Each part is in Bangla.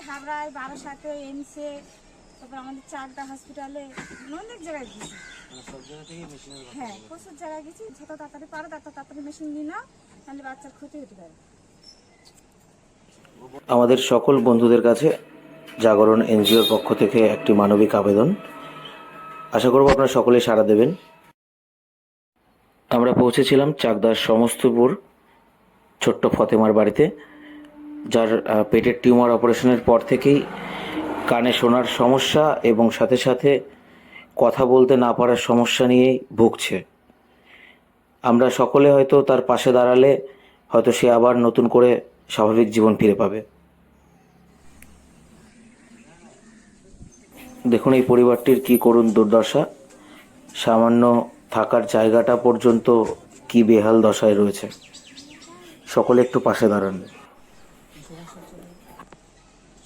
হাবড়ায়, বারাসাতে, এমসে, তারপর আমাদের চাকদা হসপিটালে, অনেক জায়গায় গেছি। হ্যাঁ, প্রচুর জায়গায় গেছি। যত তাড়াতাড়ি পারো তত তাড়াতাড়ি মেশিন নিয়ে নাও, তাহলে বাচ্চার ক্ষতি হতে পারে। আমাদের সকল বন্ধুদের কাছে জাগরণ এনজিওর পক্ষ থেকে একটি মানবিক আবেদন। আশা করব আপনারা সকলেই সাড়া দেবেন। আমরা পৌঁছেছিলাম চাকদার সমস্তপুর ছোট্ট ফতেমার বাড়িতে, যার পেটের টিউমার অপারেশনের পর থেকেই কানে শোনার সমস্যা এবং সাথে সাথে কথা বলতে না পারার সমস্যা নিয়েই ভুগছে। আমরা সকলে হয়তো তার পাশে দাঁড়ালে হয়তো সে আবার নতুন করে স্বাভাবিক জীবন ফিরে পাবে। দেখুন এই পরিবারটির কি করুণ দুর্দশা, সামান্য থাকার জায়গাটা পর্যন্ত কি বেহাল দশায় রয়েছে। সকলে একটু পাশে দাঁড়ান।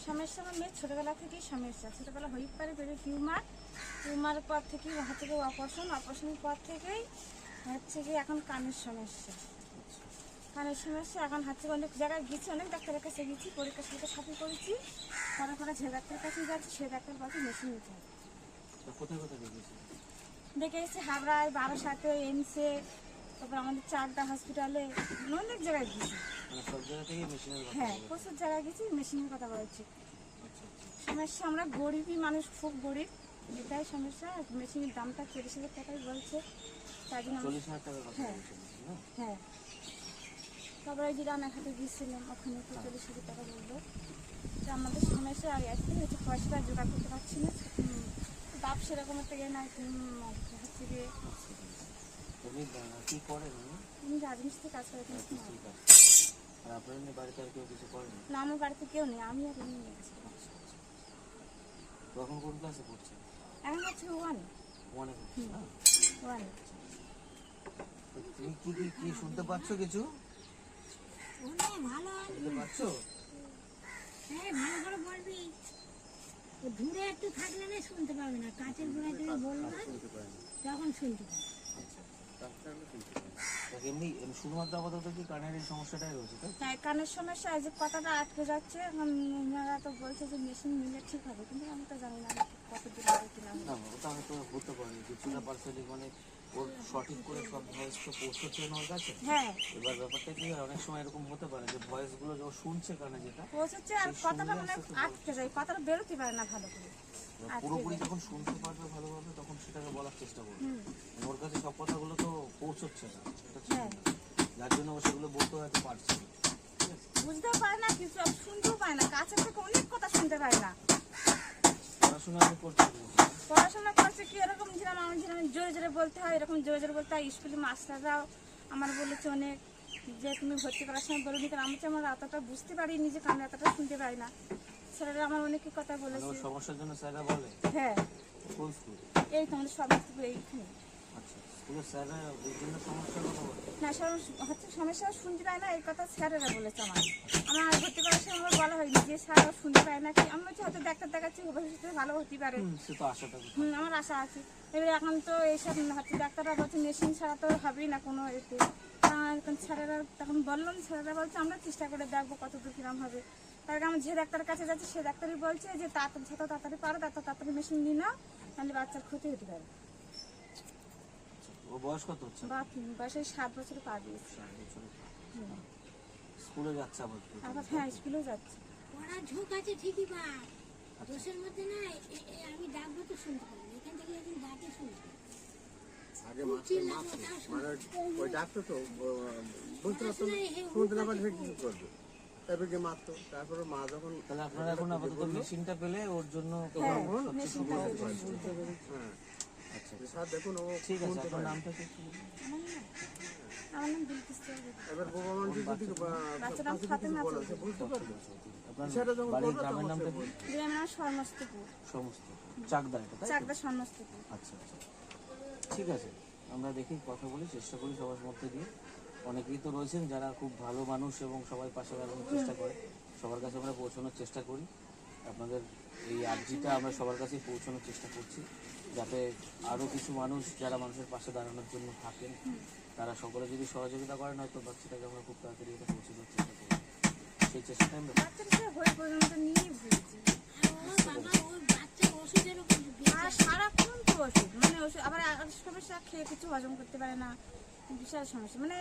সমস্যা আমার মেয়ের ছোটোবেলা থেকেই সমস্যা। ছোটোবেলা হয়ে পারে পেটে টিউমারের পর থেকেই হচ্ছে কি অপারেশনের পর থেকেই হচ্ছে কি এখন কানের সমস্যা। এখন হচ্ছে অনেক জায়গায় গেছি, অনেক ডাক্তারের কাছে গেছি, পরীক্ষা সাথে করেছি। পরে যে ডাক্তারের কাছে যাচ্ছি সে ডাক্তার বলছে মেশিন নিতে হবে। দেখে এসেছি হাবড়ায়, বারাসাতে, এমসে, তারপর আমাদের চাকদা হসপিটালে, অনেক জায়গায় গেছি। হ্যাঁ, প্রচুর জায়গায় গেছি, মেশিনের কথা বলছি। সমস্যা আমরা গরিবই মানুষ, খুব গরিব, এটাই সমস্যা। মেশিনের দামটা 40,000 টাকাই বলছে, তাই জন্য হ্যাঁ। তারপরে যে রানাঘাটে গিয়েছিলাম, ওখানে তো 40,000 টাকা বললো। তো আমাদের সমস্যা আর একদিন হচ্ছে পয়সাটা জোগাড় করতে পারছি না। বাপ সেরকম একটা ইয়ে নাই, হচ্ছে গিয়ে আমি রাজমিস্ত্রি কাজ করে না, আমার বাড়িতে কেউ নেই, আমি আর এমনি নিয়ে গেছি। এখন হচ্ছে ওয়ানে। তুমি কি শুনতে পাচ্ছ কিছু? ভালো বলবি, দূরে একটু থাকলে না শুনতে পাবে না, কাঁচের গোড়ায় তুমি বলবে তখন শুনতে পাবে। শুধুমাত্র আপাতত কি কানের এই সমস্যাটাই রয়েছে? হ্যাঁ, কানের সমস্যা, এই যে কথাটা আটকে যাচ্ছে। এখন ওনারা তো বলছে যে মেশিন নিলে ঠিক হবে, কিন্তু আমি তো জানি না কতদিন হবে কিনা। ওটা হয়তো হতে পারে কিছুটা পার্সেন্টেজ, মানে ওর সঠিক করে সব ভয়েস তো পৌঁছচ্ছে না ওর কাছে। হ্যাঁ, এবার ব্যাপারটা কি হয়, অনেক সময় এরকম হতে পারে যে ভয়েস গুলো যখন শুনছে কানে যেটা পৌঁছচ্ছে আর কথাটা মানে আটকে যায়, কথাটা বেরোতে পারে না ভালো করে। পুরোপুরি যখন শুনতে পারবে ভালোভাবে তখন সেটাকে বলার চেষ্টা করবে। ওর কাছে সব কথাগুলো তো পৌঁছচ্ছে না, যার জন্য ও সেগুলো বলতে হয়তো পারছে না, বুঝতেও পারে না, কিছু শুনতেও পায় না, কাছে থেকে অনেক কথা শুনতে পায় না। পড়াশোনা করছে কি এরকম ছিলাম আমি, জোরে জোরে বলতে হয়, এরকম জোরে জোরে বলতে হয়। স্কুলে মাস্টাররাও আমার বলেছে অনেক যে তুমি ভর্তি করার সময় বলুন, কারণ আমি তো আমার এতটা বুঝতে পারিনি যে কানে এতটা শুনতে পারি না। স্যারেরা আমার অনেক কথা বলেছে। সমস্যার জন্য স্যাররা বলে? হ্যাঁ, কোন স্কুল? এই তোমাদের সমস্ত এইখানে। আচ্ছা, স্কুলের স্যাররা এই জন্য সমস্যার কথা বলে না, হচ্ছে সমস্যা শুনতে পায় না, এই কথা স্যারেরা বলেছে। আমার ভর্তি করার সময় আমার বলা হয়নি যে স্যাররা শুনতে পায় না কি। আমি বলছি হয়তো ডাক্তার দেখাচ্ছি, ভবিষ্যতে ভালো হতে পারে, আমার আশা আছে। এবার এখন তো এইসব হচ্ছে ডাক্তাররা বলছে মেশিন ছাড়া তো হবেই না কোনো এতে। স্যারেরা তখন বললাম, স্যারেরা বলছে আমরা চেষ্টা করে দেখবো কতদূর কিরম হবে। তার আমি যে ডাক্তারের কাছে যাচ্ছি সে ডাক্তারই বলছে যে যত তাড়াতাড়ি পারো তত তাড়াতাড়ি মেশিন নিয়ে নাও, তাহলে বাচ্চার ক্ষতি হতে পারে। ওর বয়স কত হচ্ছে? বয়স 7 বছরে পা দিয়েছে। স্কুলে যাচ্ছে আবার? হ্যাঁ, স্কুলেও যাচ্ছে। ওরা ঝোঁক আছে ঠিকই, বা দোষের মধ্যে না। আমি ডাকবো তো শুনতে পারি, এখান থেকে একদিন ডাকে শুনতে আগে মানে ওই ডাক্তার তো বলতে পারতো না, শুনতে না পারলে কি করবে, তারপরে গিয়ে মারতো। তারপরে মা যখন তাহলে আপনারা এখন আপাতত মেশিনটা পেলে ওর জন্য স্যার দেখুন ও ঠিক আছে। আপনার নামটা কি? আমার নাম বিলকিস। এবার বাবা মা যদি বাচ্চার নাম ফাতেমা আছে। বুঝতে পারবে আপনার বাড়ির গ্রামের নামটা কি? গ্রামের নাম সমস্তপুর। চাকদা, এটা তাই? চাকদা সমস্তপুর। আচ্ছা আচ্ছা, ঠিক আছে। আমরা দেখি কথা বলি, চেষ্টা করি সবার মধ্যে দিয়ে। অনেকেই তো রয়েছেন যারা খুব ভালো মানুষ এবং সবাই পাশে দাঁড়ানোর চেষ্টা করে, সবার কাছে আমরা পৌঁছানোর চেষ্টা করি। আপনাদের এই আর্জিটা আমরা সবার কাছেই পৌঁছানোর চেষ্টা করছি, যাতে আরও কিছু মানুষ যারা মানুষের পাশে দাঁড়ানোর জন্য থাকেন তারা সকলে যদি সহযোগিতা করেন হয়তো বাচ্চাটাকে আমরা খুব তাড়াতাড়ি এটা পৌঁছে দেওয়ার চেষ্টা করি। সেই চেষ্টাটা আমরা বাচ্চাটা সে হয়ে পর্যন্ত নিয়ে ঘুরছি। ও বাবা ওই বাচ্চা ওষুধেরও কিন্তু আর সারাক্ষণ তো ওষুধ, মানে ওষুধ আবার আর সমস্যা, খেয়ে কিছু হজম করতে পারে না, বিশাল সমস্যা, মানে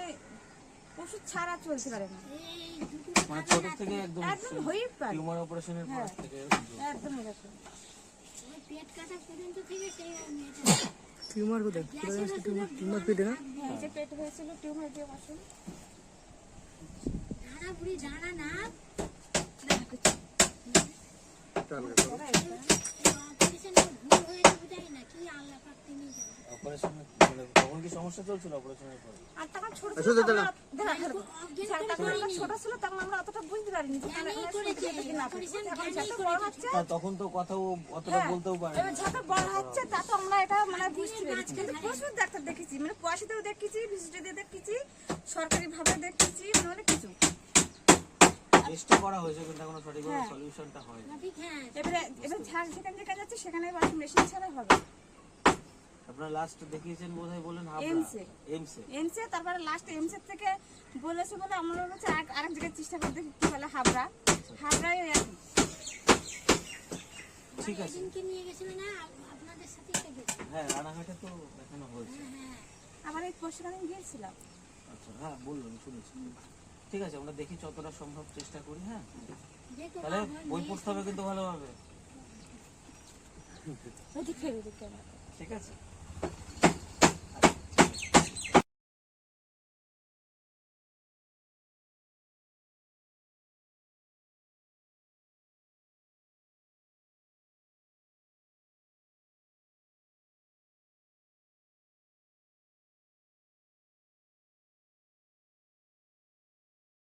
ওষুধ ছাড়া চলতে পারে না, এই দুটো মানে ছোট থেকে একদম একদম হয়েই পারে টিউমার অপারেশনের পর হ্যাঁ। থেকে এরকম জ্বর। একদম এরকম। ওই পেট কাটা পর্যন্ত থেকে সেই মেয়েটা টিউমার কোথায় কোথায় আসছে টিউমার পেটে না হ্যাঁ, এই যে পেট হয়েছিল টিউমার দিয়ে বসুন, ধারা বুড়ি জানা না টানলে করো। অপারেশনটা ভুল হয়েছে বুঝাই না কি আল্লাহ পাক তিনি জানেন অপারেশন মানে তখন কি সমস্যা চলছিল অপারেশনের পর? আর তখন ছোট আসো ছিল তো তখন দাঁড়া। তখন আমরা ছোট ছিল, তখন আমরা অতটা বুঝতে পারিনি যে জ্ঞানেই আমরা করেছে, শুনতে পেতে না পেতে। অপারেশন এখন জ্ঞানেই যত করেছে। বড় হচ্ছে, তা তখন তো কথাও অতটা হ্যাঁ, বলতেও পারে এবার যত বড় হচ্ছে তা তো আমরা এটা মানে বুঝতে পেরেছি, কিন্তু প্রচুর ডাক্তার দেখেছি, মানে পয়সাতেও দেখেছি, ভিজিটেও দেখেছি, সরকারি ভাবে দেখেছি, মানে অনেক কিছু। চেষ্টা করা হয়েছে কিন্তু এখনো সঠিকভাবে হ্যাঁ। সলিউশনটা হয়নি। ঠিক হ্যাঁ এবারে যেখানে যেখানে যাচ্ছে সেখানে বাস মেশিন ছাড়া হবে। আপনারা লাস্ট দেখিয়েছেন বোধহয় বলেন হাবড়া এমসে। এমসে। এমসে, তারপরে লাস্ট এমসের থেকে বলেছে বলে আমরা বলছি আরেক জায়গায় চেষ্টা করে দেখি কি বলে, হাবড়ায় ওই একই। ঠিক আছে এদিনকে নিয়ে গেছিল না আপনাদের সাথে তো গেছে হ্যাঁ রানাঘাটে তো দেখানো হয়েছে। হ্যাঁ আবার এই পরশুদিন আমি গিয়েছিলাম। আচ্ছা হ্যাঁ বললাম শুনেছি। ঠিক আছে আমরা দেখি যতটা সম্ভব চেষ্টা করি। হ্যাঁ দেখো তাহলে বই পড়তে হবে কিন্তু ভালোভাবে। ওদিকে ওদিকে ঠিক আছে।